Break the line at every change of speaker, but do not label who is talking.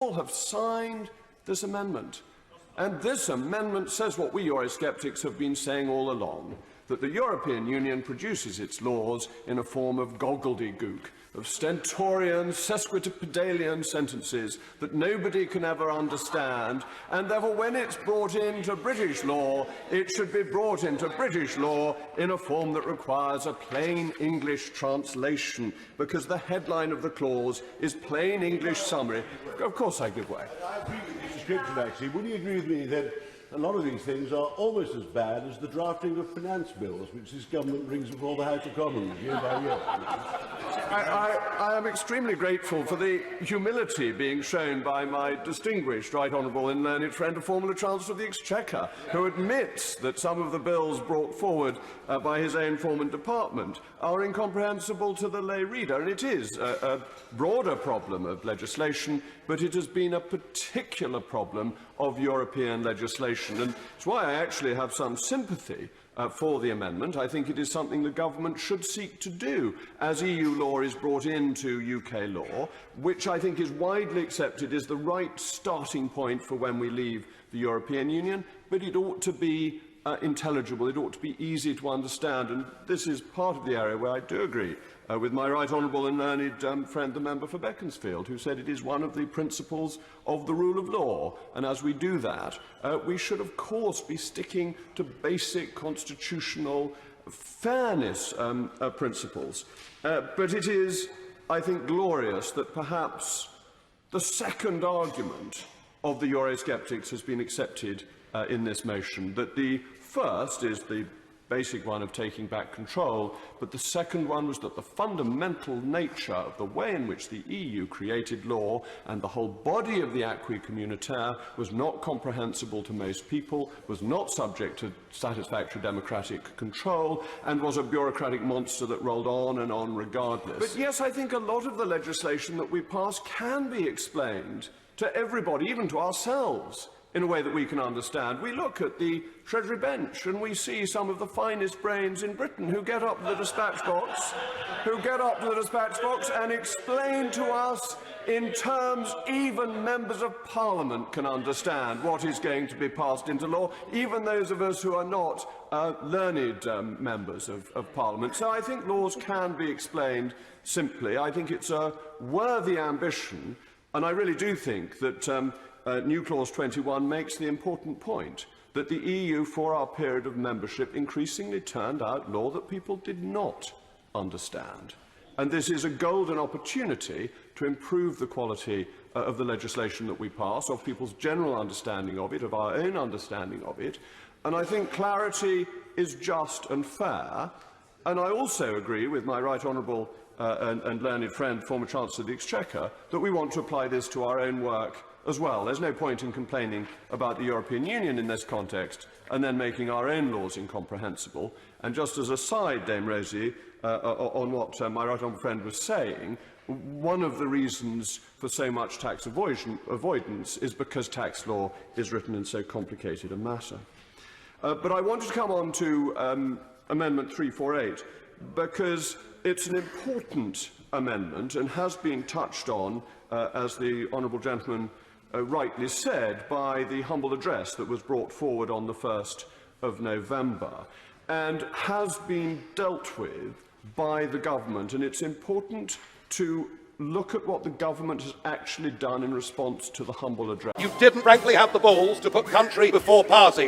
all have signed this amendment. And this amendment says what we Eurosceptics have been saying all along, that the European Union produces its laws in a form of gobbledygook, of stentorian, sesquipedalian sentences that nobody can ever understand, and therefore when it's brought into British law, it should be brought into British law in a form that requires a plain English translation, because the headline of the clause is plain English summary. Of course I give way.
I agree with your description, actually. Would you agree with me that a lot of these things are almost as bad as the drafting of finance bills, which this government brings before the House of Commons year by year?
I am extremely grateful for the humility being shown by my distinguished right honourable and learned friend, the former Chancellor of the Exchequer, who admits that some of the bills brought forward by his own former department are incomprehensible to the lay reader. And it is a broader problem of legislation, but it has been a particular problem of European legislation. And it's why I actually have some sympathy for the amendment. I think it is something the government should seek to do as EU law is brought into UK law, which I think is widely accepted is the right starting point for when we leave the European Union, but it ought to be intelligible, it ought to be easy to understand, and this is part of the area where I do agree with my right honourable and learned friend, the member for Beaconsfield, who said it is one of the principles of the rule of law, and as we do that, we should of course be sticking to basic constitutional fairness principles. But it is, I think, glorious that perhaps the second argument of the Eurosceptics has been accepted in this motion, that the first is the basic one of taking back control, but the second one was that the fundamental nature of the way in which the EU created law and the whole body of the acquis communautaire was not comprehensible to most people, was not subject to satisfactory democratic control, and was a bureaucratic monster that rolled on and on regardless. But yes, I think a lot of the legislation that we pass can be explained to everybody, even to ourselves, in a way that we can understand. We look at the Treasury bench and we see some of the finest brains in Britain who get up to the dispatch box, and explain to us in terms even members of Parliament can understand what is going to be passed into law, even those of us who are not learned members of Parliament. So I think laws can be explained simply. I think it's a worthy ambition, and I really do think that New Clause 21 makes the important point that the EU, for our period of membership, increasingly turned out law that people did not understand. And this is a golden opportunity to improve the quality of the legislation that we pass, of people's general understanding of it, of our own understanding of it. And I think clarity is just and fair. And I also agree with my right honourable and learned friend, former Chancellor of the Exchequer, that we want to apply this to our own work as well. There's no point in complaining about the European Union in this context and then making our own laws incomprehensible. And just as a side, Dame Rosie, on what my right honourable friend was saying, one of the reasons for so much tax avoidance is because tax law is written in so complicated a matter. But I wanted to come on to Amendment 348 because it's an important amendment and has been touched on, as the honourable gentleman rightly said, by the humble address that was brought forward on the 1st of November, and has been dealt with by the government. And it's important to look at what the government has actually done in response to the humble address.
You didn't frankly have the balls to put country before party.